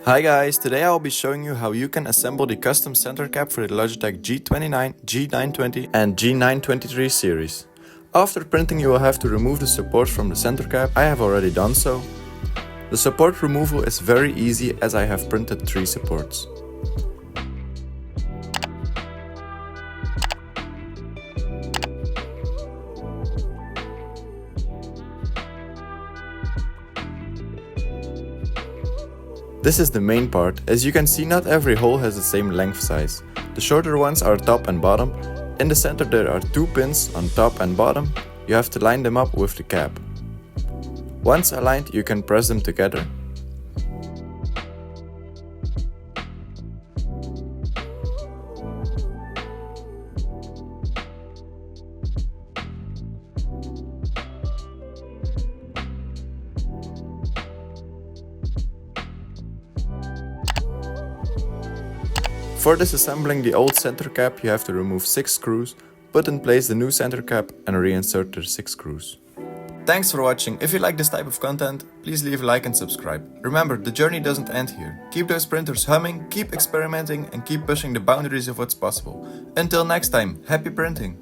Hi guys, today I'll be showing you how you can assemble the custom center cap for the Logitech G29, G920 and G923 series. After printing you will have to remove the support from the center cap. I have already done so. The support removal is very easy as I have printed 3 supports. This is the main part. As you can see, not every hole has the same length size. The shorter ones are top and bottom. In the center there are 2 pins on top and bottom. You have to line them up with the cap. Once aligned, you can press them together. For disassembling the old center cap, you have to remove 6 screws, put in place the new center cap and reinsert the 6 screws. Thanks for watching. If you like this type of content, please leave a like and subscribe. Remember, the journey doesn't end here. Keep those printers humming, keep experimenting and keep pushing the boundaries of what's possible. Until next time, happy printing!